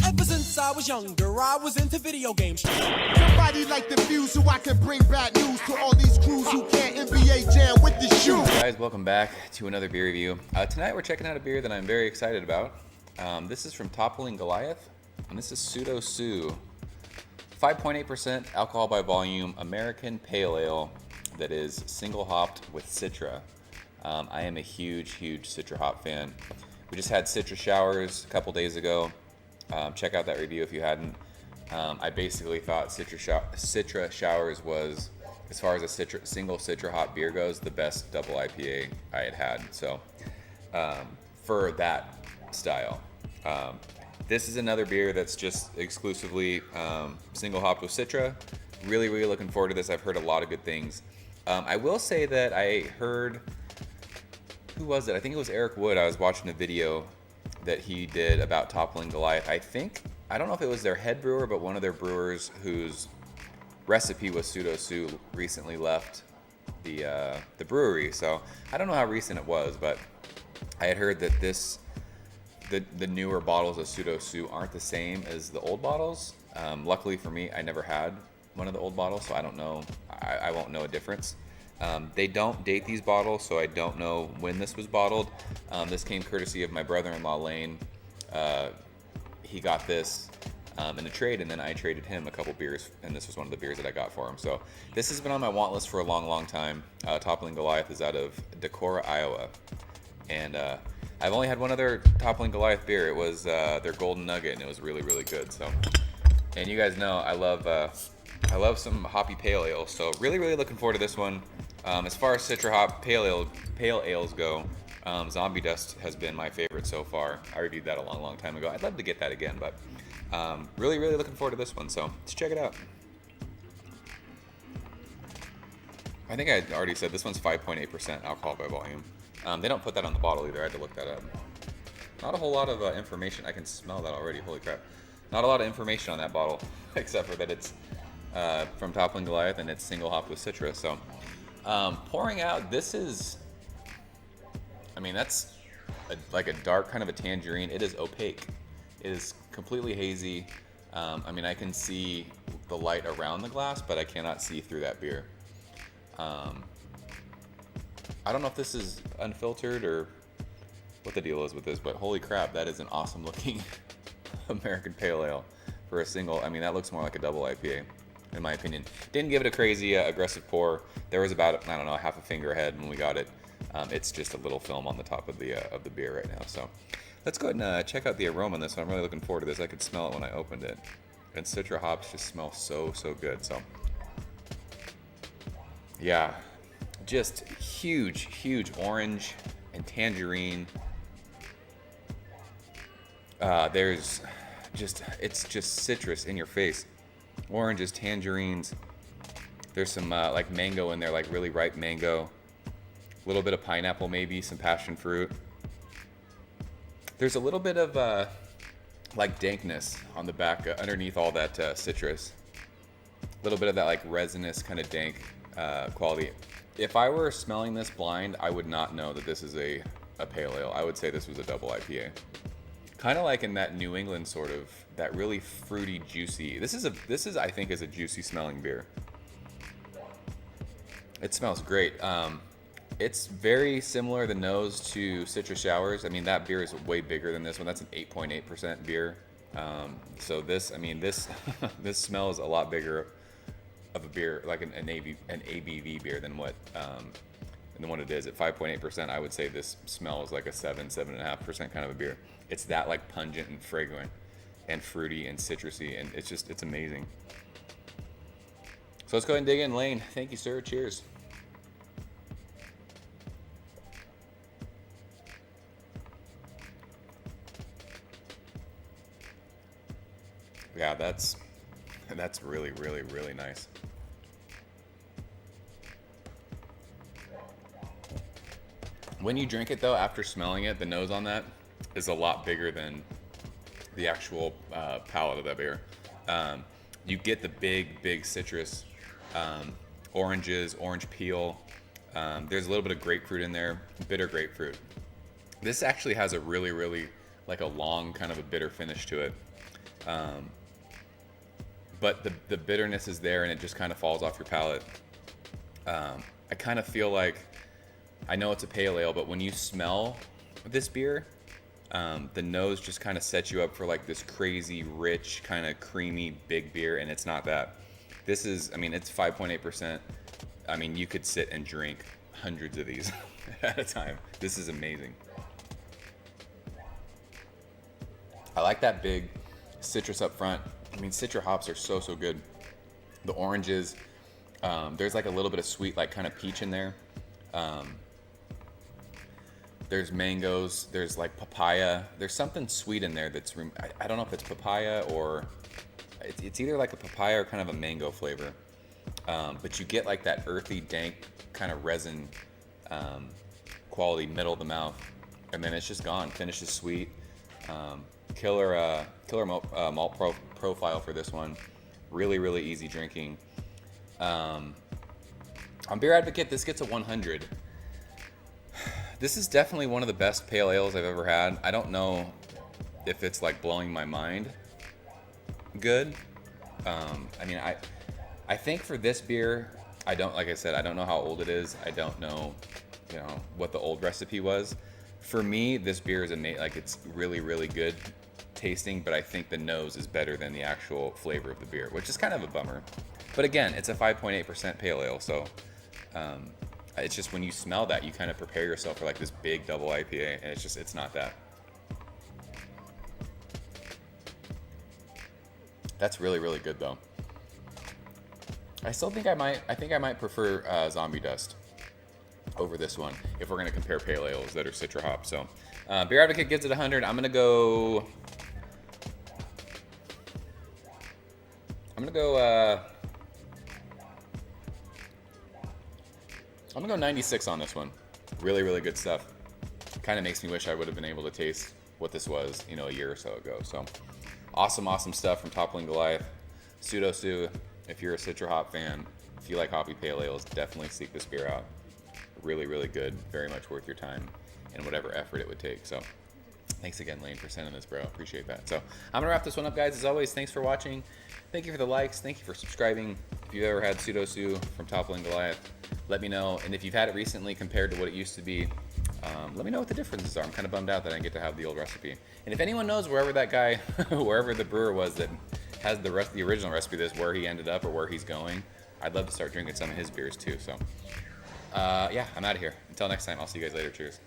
Ever since I was younger, I was into video games. Somebody like the view so I can bring bad news to all these crews who can't NBA jam with the shoe. Guys, welcome back to another beer review. Tonight we're checking out a beer that I'm very excited about. This is from Toppling Goliath, and this is pseudoSue. 5.8% alcohol by volume, American Pale Ale that is single hopped with Citra. I am a huge Citra hop fan. We just had Citra Showers a couple days ago. Check out that review if you hadn't. I basically thought Citra Showers was, as far as a single Citra hop beer goes, the best double IPA I had. So for that style. This is another beer that's just exclusively single hopped with Citra. Really looking forward to this. I've heard a lot of good things. I will say that I heard, who was it? I think it was Eric Wood. I was watching a video that he did about Toppling Goliath. I don't know if it was their head brewer, but one of their brewers whose recipe was pseudoSue recently left the brewery. So I don't know how recent it was, but I had heard that the newer bottles of pseudoSue aren't the same as the old bottles. Luckily for me, I never had one of the old bottles, so I don't know. I won't know a difference. They don't date these bottles, so I don't know when this was bottled. This came courtesy of my brother-in-law, Lane. He got this in a trade, and then I traded him a couple beers, and this was one of the beers that I got for him. So this has been on my want list for a long time. Toppling Goliath is out of Decorah, Iowa. And I've only had one other Toppling Goliath beer. It was their Golden Nugget, and it was really good. So, and you guys know I love some hoppy pale ale. So really looking forward to this one. As far as Citra hop pale ales go, Zombie Dust has been my favorite so far. I reviewed that a long time ago. I'd love to get that again, but really looking forward to this one. So let's check it out. I think I already said this one's 5.8% alcohol by volume. They don't put that on the bottle either. I had to look that up. Not a whole lot of information. I can smell that already. Holy crap. Not a lot of information on that bottle, except for that it's from Toppling Goliath and it's single hopped with Citra. So pouring out, this is, that's like a dark kind of a tangerine. It is opaque. It is completely hazy. I can see the light around the glass, but I cannot see through that beer. I don't know if this is unfiltered or what the deal is with this, but holy crap, that is an awesome looking American Pale Ale for a single. That looks more like a double IPA, in my opinion. Didn't give it a crazy aggressive pour. There was about, I don't know, half a finger ahead when we got it. It's just a little film on the top of the beer right now. So let's go ahead and check out the aroma on this one. I'm really looking forward to this. I could smell it when I opened it. And Citra hops just smell so good. So yeah, just huge orange and tangerine. It's just citrus in your face. Oranges, tangerines. There's some like mango in there, like really ripe mango. A little bit of pineapple, maybe some passion fruit. There's a little bit of like dankness on the back underneath all that citrus. A little bit of that like resinous kind of dank quality. If I were smelling this blind, I would not know that this is a pale ale. I would say this was a double IPA. Kind of like in that New England sort of, that really fruity, juicy. This is I think is a juicy smelling beer. It smells great. It's very similar, the nose, to Citra Showers. That beer is way bigger than this one. That's an 8.8% beer. So this this smells a lot bigger of a beer, like an ABV beer than what it is. At 5.8%, I would say this smells like a 7.5% kind of a beer. It's that like pungent and fragrant and fruity and citrusy, and it's amazing. So let's go ahead and dig in. Lane, thank you, sir. Cheers. Yeah, that's really nice. When you drink it though, after smelling it, the nose on that is a lot bigger than the actual palate of that beer. You get the big citrus, oranges, orange peel. There's a little bit of grapefruit in there, bitter grapefruit. This actually has a really like a long kind of a bitter finish to it. But the bitterness is there and it just kind of falls off your palate. I kind of feel like, I know it's a pale ale, but when you smell this beer, the nose just kind of sets you up for like this crazy, rich, kind of creamy, big beer, and it's not that. This is, I mean, it's 5.8%. I mean, you could sit and drink hundreds of these at a time. This is amazing. I like that big citrus up front. I mean, citra hops are so good. The oranges, there's like a little bit of sweet, like kind of peach in there. There's mangoes, there's like papaya. There's something sweet in there that's, I don't know if it's papaya or, it's either like a papaya or kind of a mango flavor. But you get like that earthy, dank kind of resin quality, middle of the mouth. And then it's just gone. Finish is sweet. Killer malt profile for this one. Really easy drinking. On Beer Advocate, this gets a 100. This is definitely one of the best pale ales I've ever had. I don't know if it's like blowing my mind good. I mean, I think for this beer, like I said, I don't know how old it is. I don't know, what the old recipe was. For me, this beer is like it's really good tasting, but I think the nose is better than the actual flavor of the beer, which is kind of a bummer. But again, it's a 5.8% pale ale, so it's just when you smell that, you kind of prepare yourself for like this big double IPA, and it's not that. That's really good though. I still think I might prefer Zombie Dust over this one if we're gonna compare pale ales that are citra hop. So Beer Advocate gives it 100. I'm gonna go 96 on this one. Really good stuff. Kind of makes me wish I would have been able to taste what this was, a year or so ago. So awesome stuff from Toppling Goliath. pseudoSue. If you're a citra hop fan, if you like hoppy pale ales, definitely seek this beer out. Really good. Very much worth your time and whatever effort it would take. So thanks again, Lane, for sending this, bro. Appreciate that. So I'm gonna wrap this one up, guys. As always, thanks for watching. Thank you for the likes. Thank you for subscribing. If you've ever had pseudoSue from Toppling Goliath, let me know. And if you've had it recently compared to what it used to be, let me know what the differences are. I'm kind of bummed out that I didn't get to have the old recipe. And if anyone knows wherever that guy, wherever the brewer was that has the original recipe of this, where he ended up or where he's going, I'd love to start drinking some of his beers too. So yeah, I'm out of here. Until next time, I'll see you guys later. Cheers.